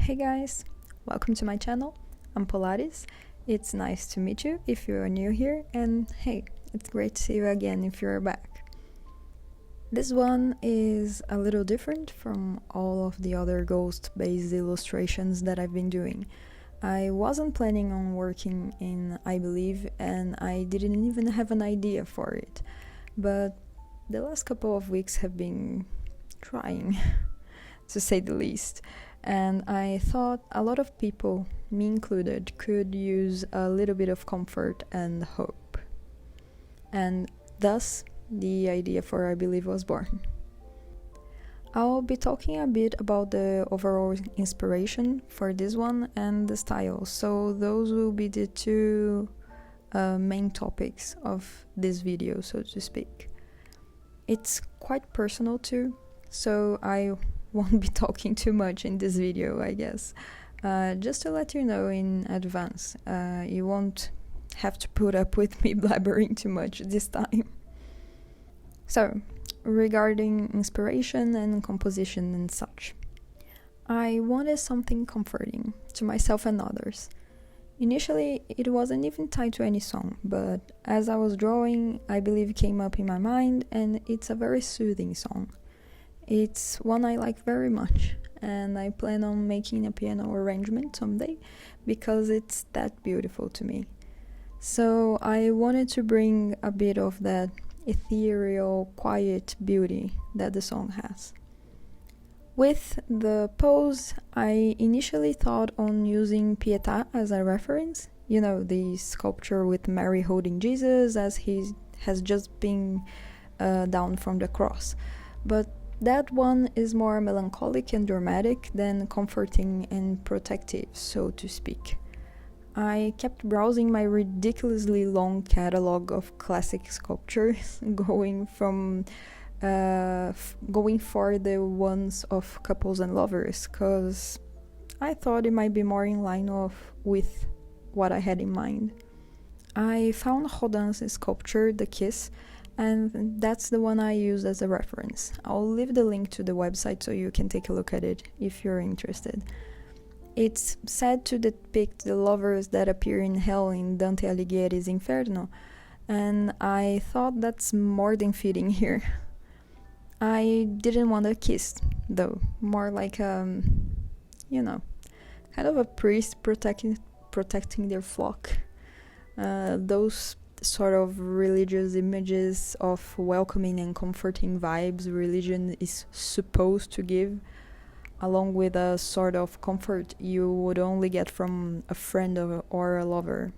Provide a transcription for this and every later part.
Hey guys, welcome to my channel. I'm Polaris. It's nice to meet you if you are new here, and hey, it's great to see you again if you're back. This one is a little different from all of the other ghost-based illustrations that I've been doing. I wasn't planning on working in I Believe, and I didn't even have an idea for it, but the last couple of weeks have been trying, to say the least. And I thought a lot of people, me included, could use a little bit of comfort and hope. And thus, the idea for I Believe was born. I'll be talking a bit about the overall inspiration for this one and the style, so those will be the two main topics of this video, so to speak. It's quite personal too, so I won't be talking too much in this video, I guess. Just to let you know in advance, you won't have to put up with me blabbering too much this time. So, regarding inspiration and composition and such, I wanted something comforting to myself and others. Initially, it wasn't even tied to any song, but as I was drawing, I believe it came up in my mind, and it's a very soothing song. It's one I like very much, and I plan on making a piano arrangement someday because it's that beautiful to me. So I wanted to bring a bit of that ethereal, quiet beauty that the song has. With the pose, I initially thought on using Pietà as a reference, the sculpture with Mary holding Jesus as he has just been down from the cross. But that one is more melancholic and dramatic than comforting and protective, so to speak. I kept browsing my ridiculously long catalog of classic sculptures, going for the ones of couples and lovers, because I thought it might be more in line with what I had in mind. I found Rodin's sculpture, The Kiss, and that's the one I used as a reference. I'll leave the link to the website so you can take a look at it if you're interested. It's said to depict the lovers that appear in hell in Dante Alighieri's Inferno, and I thought that's more than fitting here. I didn't want a kiss, though, more like kind of a priest protecting their flock. Those sort of religious images of welcoming and comforting vibes religion is supposed to give, along with a sort of comfort you would only get from a friend or a lover.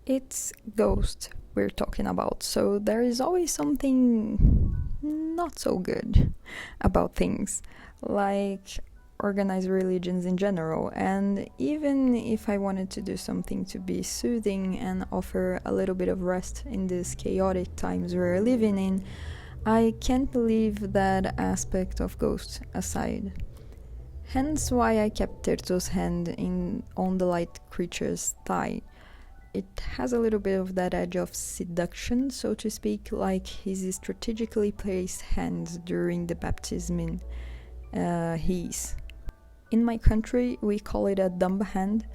It's ghost we're talking about, so there is always something not so good about things, like organized religions in general, and even if I wanted to do something to be soothing and offer a little bit of rest in these chaotic times we're living in, I can't leave that aspect of ghost aside. Hence why I kept Terzo's hand on the light creature's thigh. It has a little bit of that edge of seduction, so to speak, like his strategically placed hands during the baptism in his. In my country, we call it a dumb hand,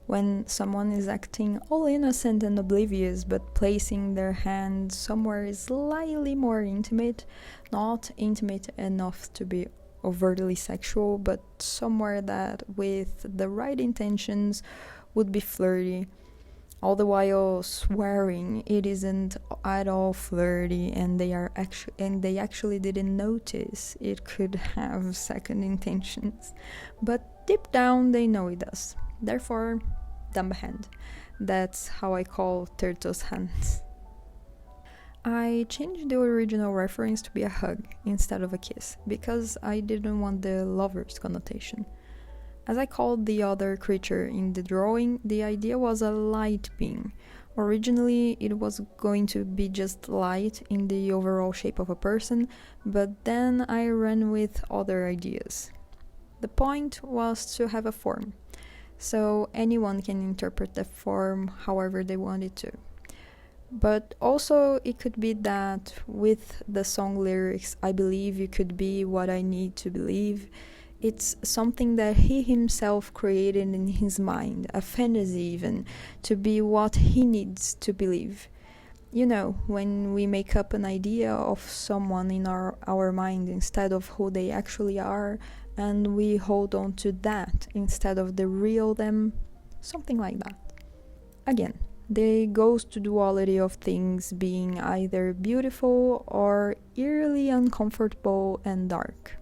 when someone is acting all innocent and oblivious but placing their hand somewhere slightly more intimate, not intimate enough to be overtly sexual, but somewhere that with the right intentions would be flirty, all the while swearing it isn't at all flirty and they actually didn't notice it could have second intentions, but deep down they know it does. Therefore, dumb hand. That's how I call Terzo's hands. I changed the original reference to be a hug instead of a kiss because I didn't want the lover's connotation. As I called the other creature in the drawing, the idea was a light being. Originally, it was going to be just light in the overall shape of a person, but then I ran with other ideas. The point was to have a form, so anyone can interpret the form however they want it to. But also it could be that with the song lyrics, I believe you could be what I need to believe, It's something that he himself created in his mind, a fantasy even, to be what he needs to believe. You know, when we make up an idea of someone in our mind instead of who they actually are, and we hold on to that instead of the real them, something like that. Again, the goes to duality of things being either beautiful or eerily uncomfortable and dark.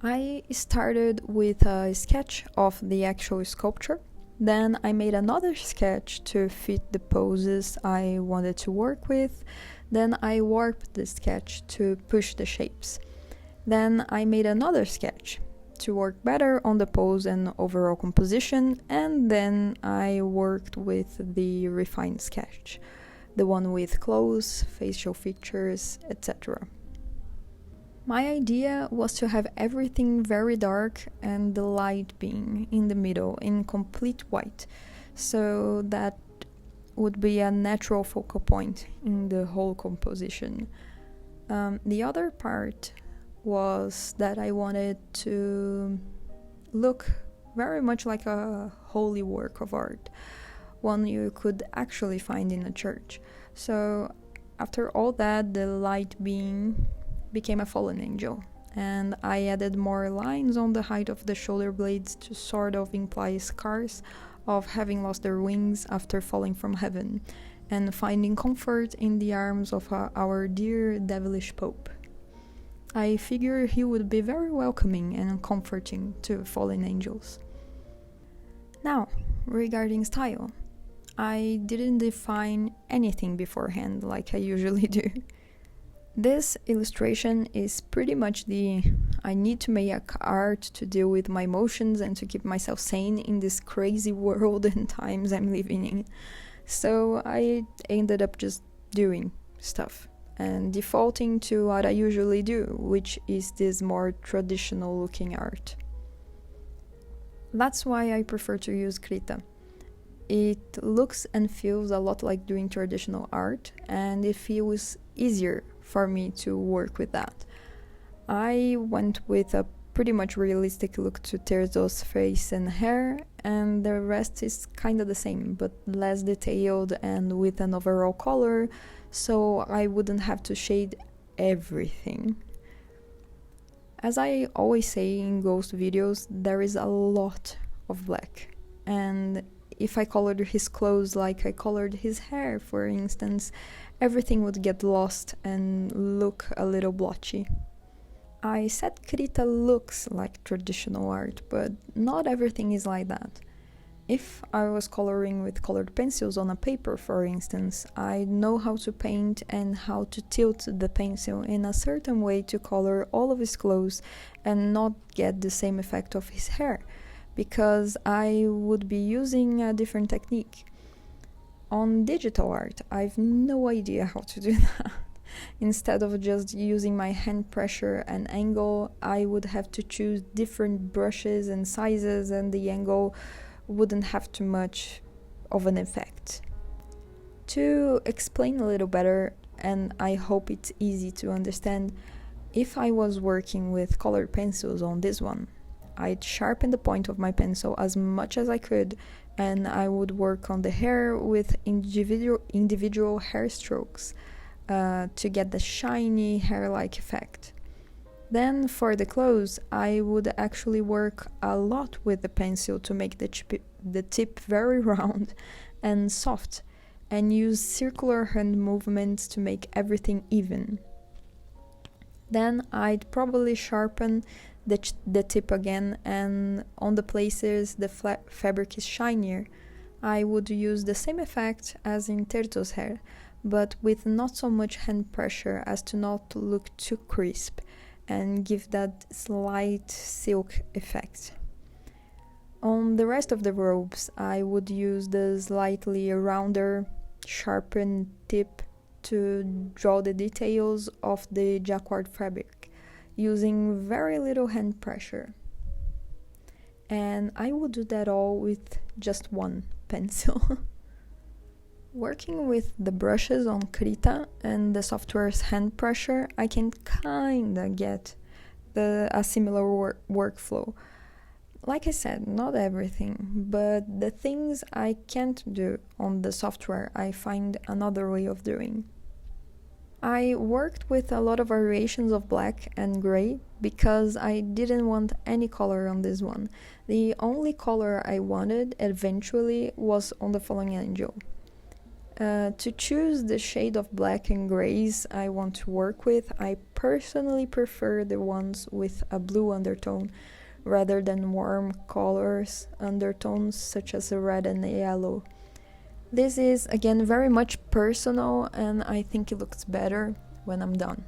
I started with a sketch of the actual sculpture. Then I made another sketch to fit the poses I wanted to work with. Then I warped the sketch to push the shapes. Then I made another sketch to work better on the pose and overall composition, and then I worked with the refined sketch, the one with clothes, facial features, etc. My idea was to have everything very dark and the light being in the middle in complete white, so that would be a natural focal point in the whole composition. The other part was that I wanted to look very much like a holy work of art, one you could actually find in a church. So after all that, the light being became a fallen angel, and I added more lines on the height of the shoulder blades to sort of imply scars of having lost their wings after falling from heaven and finding comfort in the arms of our dear devilish Pope. I figure he would be very welcoming and comforting to fallen angels. Now, regarding style, I didn't define anything beforehand like I usually do. This illustration is pretty much the I need to make art to deal with my emotions and to keep myself sane in this crazy world and times I'm living in. So I ended up just doing stuff and defaulting to what I usually do, which is this more traditional looking art. That's why I prefer to use krita. It looks and feels a lot like doing traditional art, and it feels easier for me to work with that. I went with a pretty much realistic look to Terzo's face and hair, and the rest is kinda the same, but less detailed and with an overall color, so I wouldn't have to shade everything. As I always say in ghost videos, there is a lot of black, and if I colored his clothes like I colored his hair, for instance, everything would get lost and look a little blotchy. I said krita looks like traditional art, but not everything is like that. If I was coloring with colored pencils on a paper, for instance, I know how to paint and how to tilt the pencil in a certain way to color all of his clothes and not get the same effect of his hair, because I would be using a different technique. On digital art, I've no idea how to do that. Instead of just using my hand pressure and angle, I would have to choose different brushes and sizes, and the angle wouldn't have too much of an effect. To explain a little better, and I hope it's easy to understand, if I was working with colored pencils on this one, I'd sharpen the point of my pencil as much as I could, and I would work on the hair with individual hair strokes to get the shiny hair-like effect. Then for the clothes, I would actually work a lot with the pencil to make the tip very round and soft, and use circular hand movements to make everything even. Then I'd probably sharpen the tip again, and on the places the fabric is shinier, I would use the same effect as in Terzo's hair, but with not so much hand pressure as to not look too crisp and give that slight silk effect. On the rest of the robes, I would use the slightly rounder, sharpened tip to draw the details of the jacquard fabric, using very little hand pressure. And I would do that all with just one pencil. Working with the brushes on krita and the software's hand pressure, I can kinda get a similar workflow. Like I said, not everything, but the things I can't do on the software, I find another way of doing. I worked with a lot of variations of black and gray because I didn't want any color on this one. The only color I wanted eventually was on the fallen angel. To choose the shade of black and grays I want to work with, I personally prefer the ones with a blue undertone rather than warm colors undertones such as a red and a yellow. This is again very much personal, and I think it looks better when I'm done.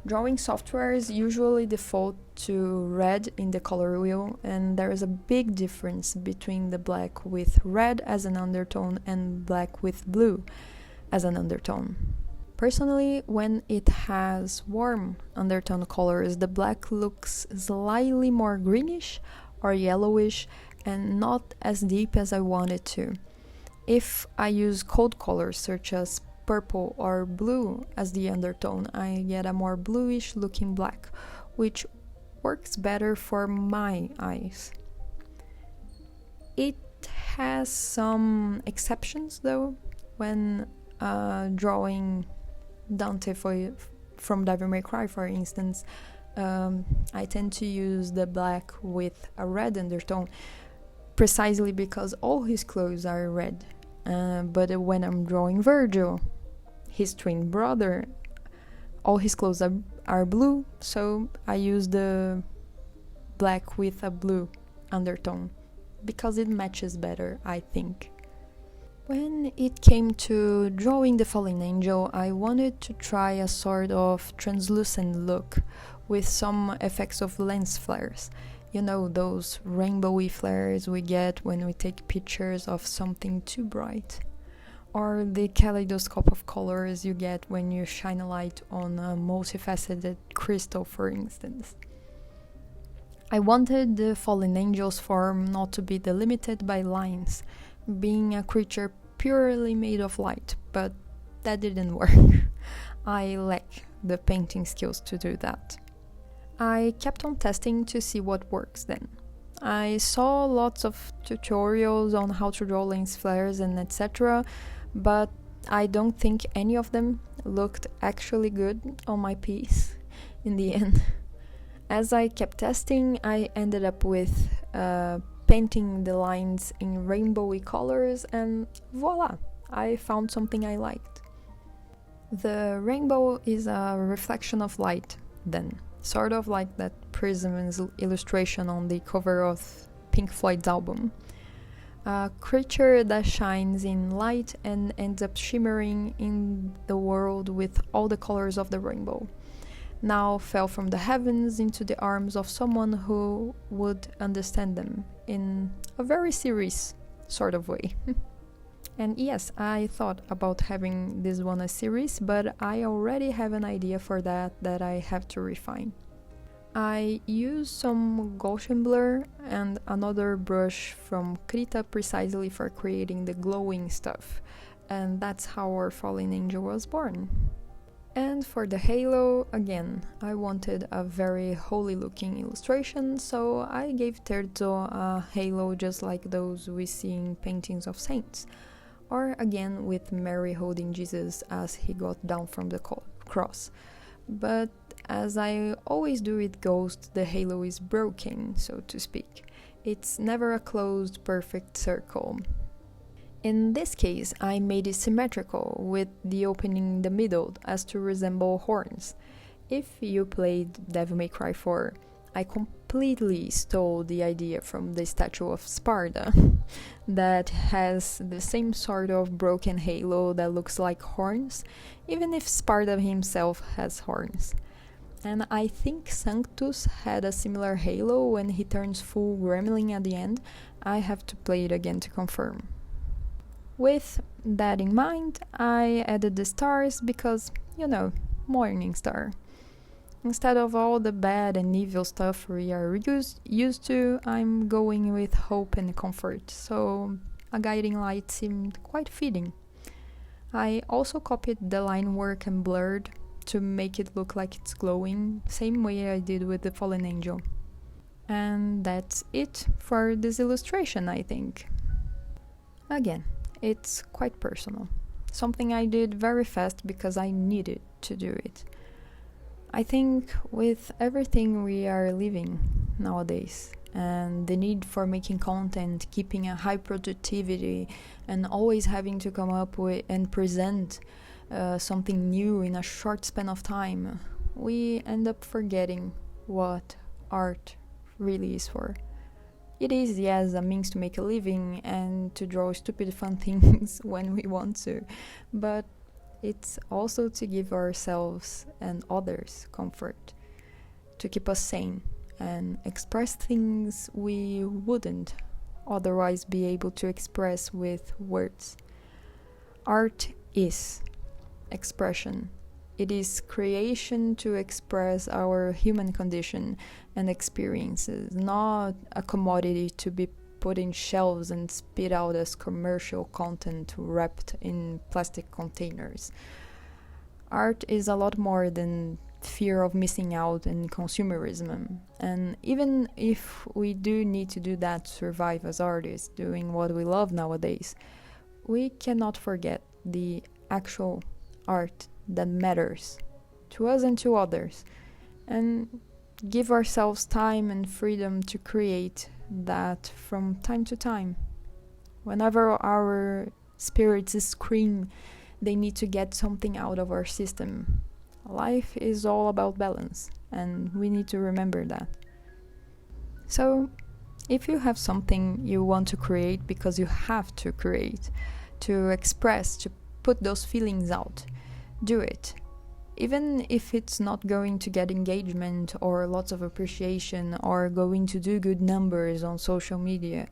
Drawing softwares usually default to red in the color wheel, and there is a big difference between the black with red as an undertone and black with blue as an undertone. Personally, when it has warm undertone colors, the black looks slightly more greenish or yellowish and not as deep as I want it to. If I use cold colors such as purple or blue as the undertone, I get a more bluish looking black, which works better for my eyes. It has some exceptions though. When drawing Dante from Devil May Cry, for instance, I tend to use the black with a red undertone precisely because all his clothes are red. But when I'm drawing Virgil, his twin brother, all his clothes are blue, so I use the black with a blue undertone because it matches better, I think. When it came to drawing the fallen angel, I wanted to try a sort of translucent look with some effects of lens flares. You know, those rainbowy flares we get when we take pictures of something too bright. Or the kaleidoscope of colors you get when you shine a light on a multifaceted crystal, for instance. I wanted the fallen angel's form not to be delimited by lines, being a creature purely made of light, but that didn't work. I lack the painting skills to do that. I kept on testing to see what works then. I saw lots of tutorials on how to draw lens flares and etc., but I don't think any of them looked actually good on my piece in the end. As I kept testing, I ended up with painting the lines in rainbowy colors, and voila, I found something I liked. The rainbow is a reflection of light then. Sort of like that Prism's illustration on the cover of Pink Floyd's album. A creature that shines in light and ends up shimmering in the world with all the colors of the rainbow. Now fell from the heavens into the arms of someone who would understand them in a very serious sort of way. And yes, I thought about having this one a series, but I already have an idea for that I have to refine. I use some Gaussian blur and another brush from Krita precisely for creating the glowing stuff, and that's how our fallen angel was born. And for the halo, again, I wanted a very holy looking illustration, so I gave Terzo a halo just like those we see in paintings of saints. Or again with Mary holding Jesus as he got down from the cross. But as I always do with Ghost, the halo is broken, so to speak. It's never a closed, perfect circle. In this case, I made it symmetrical, with the opening in the middle as to resemble horns. If you played Devil May Cry 4, I completely stole the idea from the statue of Sparta that has the same sort of broken halo that looks like horns, even if Sparta himself has horns. And I think Sanctus had a similar halo when he turns full gremlin at the end. I have to play it again to confirm. With that in mind, I added the stars because, morning star. Instead of all the bad and evil stuff we are used to, I'm going with hope and comfort, so a guiding light seemed quite fitting. I also copied the line work and blurred to make it look like it's glowing, same way I did with the fallen angel. And that's it for this illustration, I think. Again, it's quite personal. Something I did very fast because I needed to do it. I think with everything we are living nowadays, and the need for making content, keeping a high productivity, and always having to come up with and present something new in a short span of time, we end up forgetting what art really is for. It is, yes, a means to make a living and to draw stupid fun things when we want to, but it's also to give ourselves and others comfort, to keep us sane and express things we wouldn't otherwise be able to express with words. Art is expression. It is creation to express our human condition and experiences, not a commodity to be put in shelves and spit out as commercial content wrapped in plastic containers. Art is a lot more than fear of missing out and consumerism. And even if we do need to do that to survive as artists, doing what we love nowadays, we cannot forget the actual art that matters to us and to others, and give ourselves time and freedom to create that from time to time. Whenever our spirits scream they need to get something out of our system, life is all about balance, and we need to remember that. So, if you have something you want to create because you have to create, to express, to put those feelings out, do it. Even if it's not going to get engagement or lots of appreciation or going to do good numbers on social media,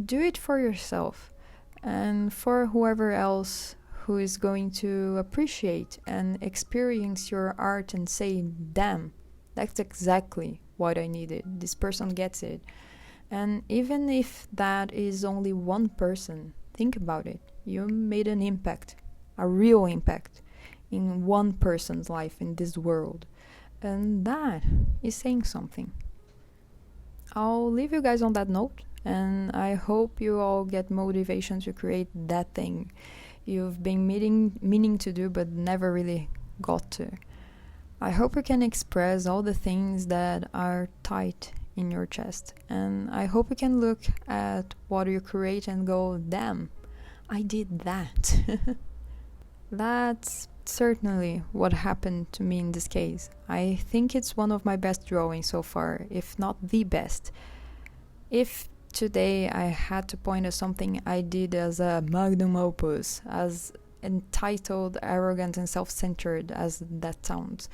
do it for yourself and for whoever else who is going to appreciate and experience your art and say, damn, that's exactly what I needed. This person gets it. And even if that is only one person, think about it. You made an impact, a real impact, in one person's life in this world, and that is saying something. I'll leave you guys on that note, and I hope you all get motivation to create that thing you've been meaning to do but never really got to. I hope you can express all the things that are tight in your chest, and I hope you can look at what you create and go, damn, I did that. That's certainly what happened to me in this case. I think it's one of my best drawings so far, if not the best. If today I had to point at something I did as a magnum opus, as entitled, arrogant and self-centered as that sounds,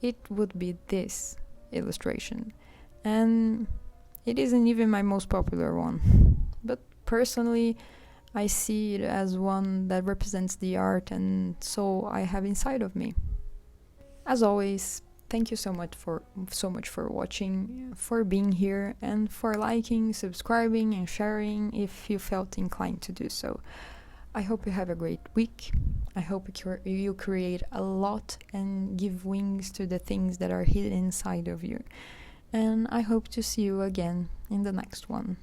it would be this illustration. And it isn't even my most popular one, but personally I see it as one that represents the art and soul I have inside of me. As always, thank you so much for watching, for being here, and for liking, subscribing and sharing if you felt inclined to do so. I hope you have a great week. I hope you create a lot and give wings to the things that are hidden inside of you. And I hope to see you again in the next one.